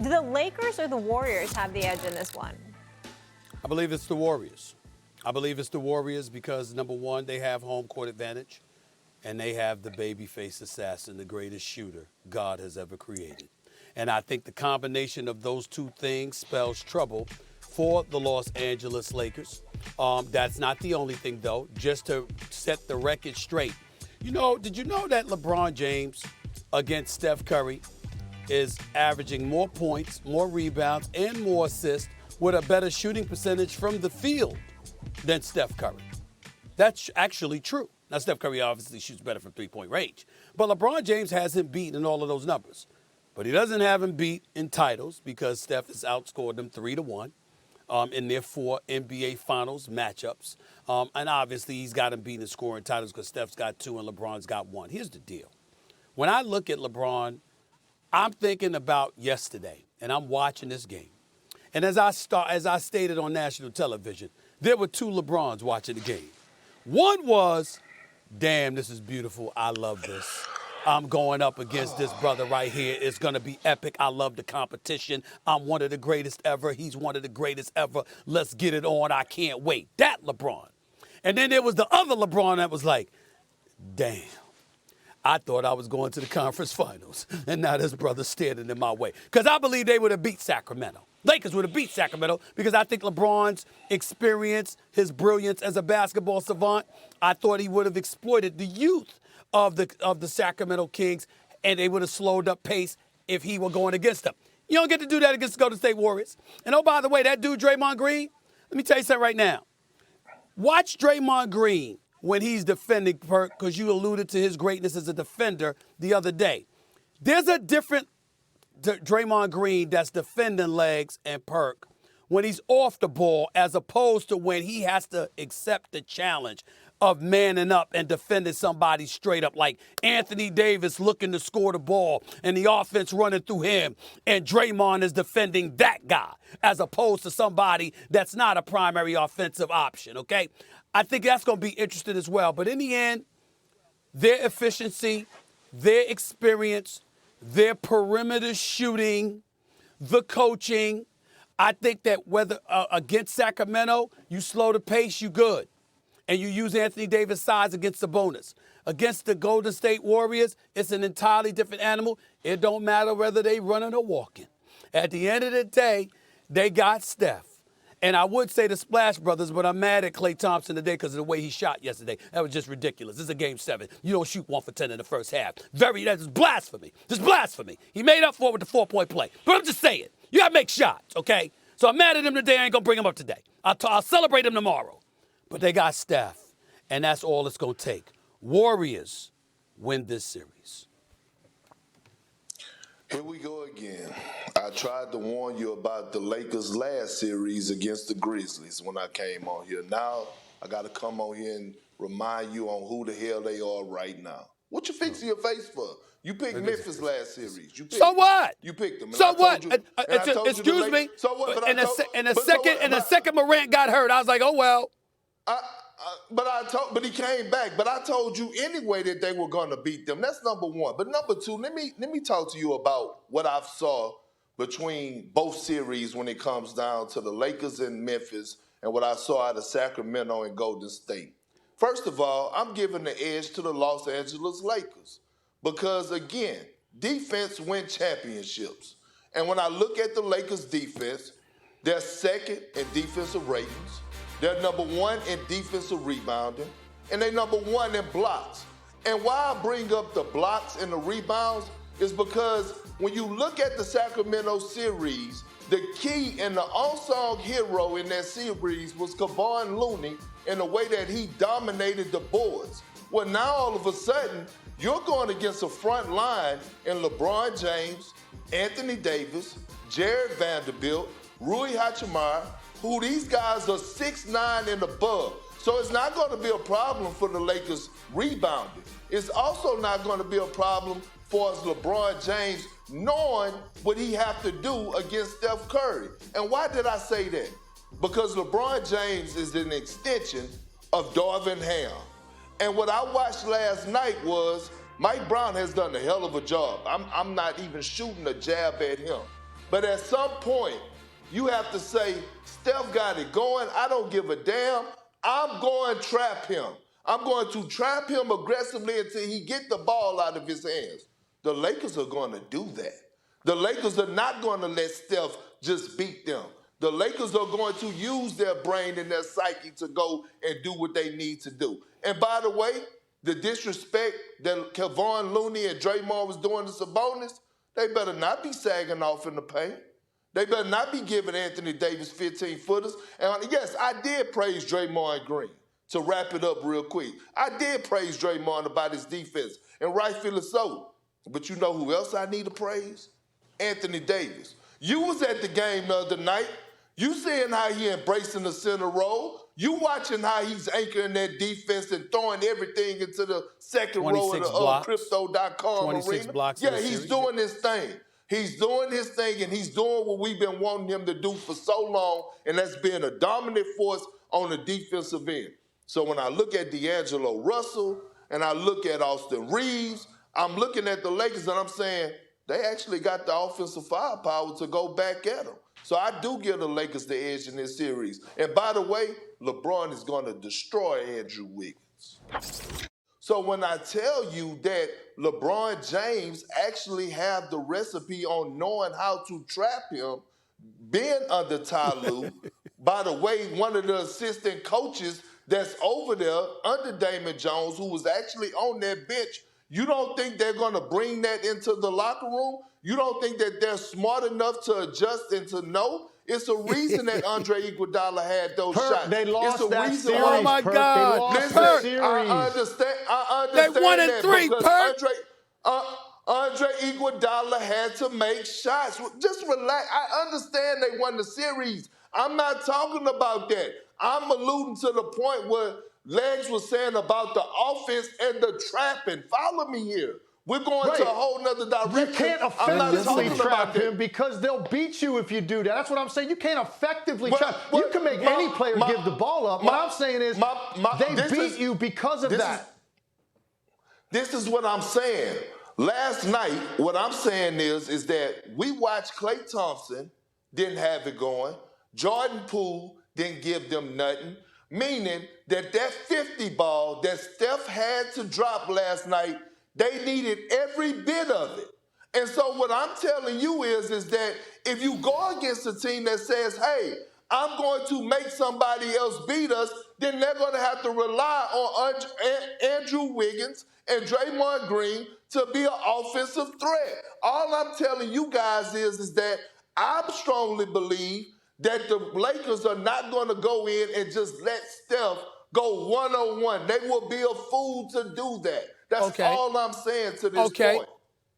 Do the Lakers or the Warriors have the edge in this one? I believe it's the Warriors. I believe it's the Warriors because, number one, they have home court advantage, and they have the babyface assassin, the greatest shooter God has ever created. And I think the combination of those two things spells trouble for the Los Angeles Lakers. That's not the only thing, though, just to set the record straight. You know, did you know that LeBron James against Steph Curry is averaging more points, more rebounds, and more assists with a better shooting percentage from the field than Steph Curry? That's actually true. Now, Steph Curry obviously shoots better from three-point range, but LeBron James has him beat in all of those numbers. But he doesn't have him beat in titles because Steph has outscored them 3-1 in their 4 NBA Finals matchups. And obviously, he's got him beat in scoring titles because Steph's got 2 and LeBron's got 1. Here's the deal. When I look at LeBron, I'm thinking about yesterday, and I'm watching this game. And as I stated on national television, there were 2 LeBrons watching the game. One was, damn, this is beautiful. I love this. I'm going up against this brother right here. It's going to be epic. I love the competition. I'm one of the greatest ever. He's one of the greatest ever. Let's get it on. I can't wait. That LeBron. And then there was the other LeBron that was like, damn, I thought I was going to the conference finals, and now this brother's standing in my way. Because I believe they would have beat Sacramento. Lakers would have beat Sacramento because I think LeBron's experience, his brilliance as a basketball savant, I thought he would have exploited the youth of the Sacramento Kings, and they would have slowed up pace if he were going against them. You don't get to do that against the Golden State Warriors. And oh, by the way, that dude, Draymond Green, let me tell you something right now. Watch Draymond Green when he's defending Perk, because you alluded to his greatness as a defender the other day. There's a different Draymond Green that's defending legs and Perk when he's off the ball as opposed to when he has to accept the challenge of manning up and defending somebody straight up, like Anthony Davis looking to score the ball and the offense running through him, and Draymond is defending that guy as opposed to somebody that's not a primary offensive option, okay? I think that's going to be interesting as well. But in the end, their efficiency, their experience, their perimeter shooting, the coaching, I think that whether against Sacramento, you slow the pace, you good. And you use Anthony Davis' size against Sabonis. Against the Golden State Warriors, it's an entirely different animal. It don't matter whether they running or walking. At the end of the day, they got Steph. And I would say the Splash Brothers, but I'm mad at Klay Thompson today because of the way he shot yesterday. That was just ridiculous. This is a Game 7. You don't shoot 1 for 10 in the first half. That's blasphemy. Just blasphemy. He made up for it with the 4-point play. But I'm just saying, you got to make shots, okay? So I'm mad at him today. I ain't going to bring him up today. I'll celebrate him tomorrow. But they got Steph, and that's all it's going to take. Warriors win this series. Here we go again. I tried to warn you about the Lakers' last series against the Grizzlies when I came on here. Now I got to come on here and remind you on who the hell they are right now. What you fixing your face for? You picked Memphis last series. So what? You picked them. So what? Excuse me. So what? In a second, Morant got hurt. I was like, oh well. But he came back. But I told you anyway that they were going to beat them. That's number one. But number two, let me talk to you about what I've saw between both series when it comes down to the Lakers and Memphis and what I saw out of Sacramento and Golden State. First of all, I'm giving the edge to the Los Angeles Lakers because, again, defense wins championships. And when I look at the Lakers' defense, they're second in defensive ratings. They're number 1 in defensive rebounding, and they're number 1 in blocks. And why I bring up the blocks and the rebounds is because when you look at the Sacramento series, the key and the unsung hero in that series was Kevon Looney in the way that he dominated the boards. Well, now all of a sudden, you're going against a front line in LeBron James, Anthony Davis, Jared Vanderbilt, Rui Hachimura, who these guys are 6'9" and above. So it's not going to be a problem for the Lakers rebounding. It's also not going to be a problem for us LeBron James knowing what he have to do against Steph Curry. And why did I say that? Because LeBron James is an extension of Darvin Ham. And what I watched last night was Mike Brown has done a hell of a job. I'm not even shooting a jab at him. But at some point, you have to say, Steph got it going. I don't give a damn. I'm going to trap him. I'm going to trap him aggressively until he get the ball out of his hands. The Lakers are going to do that. The Lakers are not going to let Steph just beat them. The Lakers are going to use their brain and their psyche to go and do what they need to do. And by the way, the disrespect that Kevon Looney and Draymond was doing to Sabonis, they better not be sagging off in the paint. They better not be giving Anthony Davis 15-footers. And yes, I did praise Draymond Green. To wrap it up real quick, I did praise Draymond about his defense, and rightfully so. But you know who else I need to praise? Anthony Davis. You was at the game the other night. You seeing how he embracing the center role. You watching how he's anchoring that defense and throwing everything into the second row of the Crypto.com 26 arena. blocks Yeah, he's doing his thing. He's doing his thing, and he's doing what we've been wanting him to do for so long, and that's being a dominant force on the defensive end. So when I look at D'Angelo Russell and I look at Austin Reeves, I'm looking at the Lakers and I'm saying they actually got the offensive firepower to go back at them. So I do give the Lakers the edge in this series. And by the way, LeBron is going to destroy Andrew Wiggins. So when I tell you that LeBron James actually have the recipe on knowing how to trap him, being under Ty Lue, by the way, one of the assistant coaches that's over there under Damon Jones, who was actually on that bench, you don't think they're going to bring that into the locker room? You don't think that they're smart enough to adjust and to know? It's a reason that Andre Iguodala had those shots. They lost it's a that reason series. why. Oh, my Perk. God. They lost Listen, that series. I understand They won in that 3, because Perk. Andre Iguodala had to make shots. Just relax. I understand they won the series. I'm not talking about that. I'm alluding to the point where Legs was saying about the offense and the trapping. Follow me here. We're going to a whole nother direction. You can't effectively trap him because they'll beat you if you do that. That's what I'm saying. You can't effectively trap. You can make any player give the ball up. What I'm saying is they beat you because of that. This is what I'm saying. Last night, what I'm saying is that we watched Klay Thompson, didn't have it going. Jordan Poole didn't give them nothing, meaning that 50 ball that Steph had to drop last night, they needed every bit of it. And so what I'm telling you is that if you go against a team that says, hey, I'm going to make somebody else beat us, then they're going to have to rely on Andrew Wiggins and Draymond Green to be an offensive threat. All I'm telling you guys is that I strongly believe that the Lakers are not going to go in and just let Steph go one-on-one. They will be a fool to do that. That's all I'm saying to this point.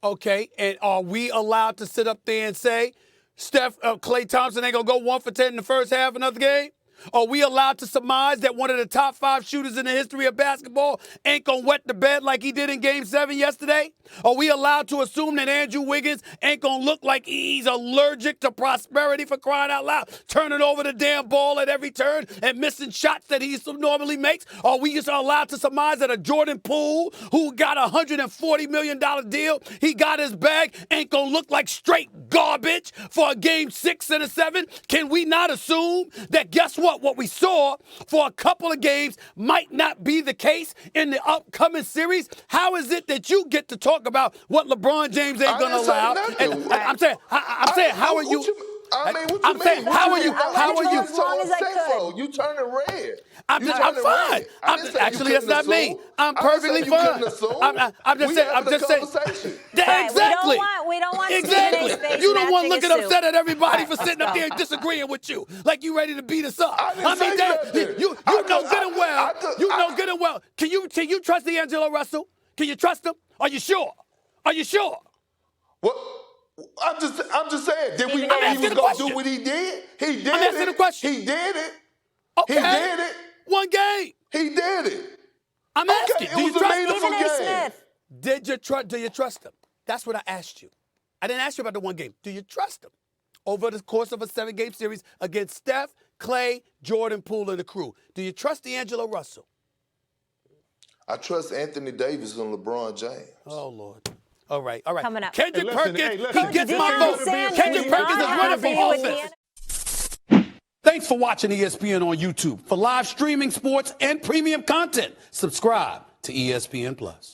Okay, and are we allowed to sit up there and say, Klay Thompson ain't going to go 1 for 10 in the first half another game? Are we allowed to surmise that one of the top 5 shooters in the history of basketball ain't going to wet the bed like he did in Game 7 yesterday? Are we allowed to assume that Andrew Wiggins ain't going to look like he's allergic to prosperity, for crying out loud, turning over the damn ball at every turn and missing shots that he normally makes? Are we just allowed to surmise that a Jordan Poole, who got a $140 million deal, he got his bag, ain't going to look like straight garbage for a Game 6 and a 7? Can we not assume that, guess what? What we saw for a couple of games might not be the case in the upcoming series? How is it that you get to talk about what LeBron James ain't going to allow? And I'm saying, how are you? I'm saying, how are you? How are you? As long as I could. You turning red. I'm fine. Actually, that's not me. I'm perfectly fine. I'm just saying. Exactly. We don't want exactly. space You don't want matching looking a upset at everybody Right, for sitting up there and disagreeing with you, like you ready to beat us up. I mean, you know good and well. You know good and well. Can you trust D'Angelo Russell? Can you trust him? Are you sure? Are you sure? What? I'm just saying. Did we know he was going to do what he did? He did it. I'm asking the question. He did it. Okay. He did it. One game. He did it. I'm asking. It was a meaningful game. Smith. Do you trust him? That's what I asked you. I didn't ask you about the one game. Do you trust him over the course of a 7-game series against Steph, Klay, Jordan Poole, and the crew? Do you trust D'Angelo Russell? I trust Anthony Davis and LeBron James. Oh, Lord. All right. Coming up. Kendrick Perkins, listen, he gets Coach my Deion vote. Sanders Kendrick is Perkins is not running for happy with office. Thanks for watching ESPN on YouTube. For live streaming sports and premium content, subscribe to ESPN Plus.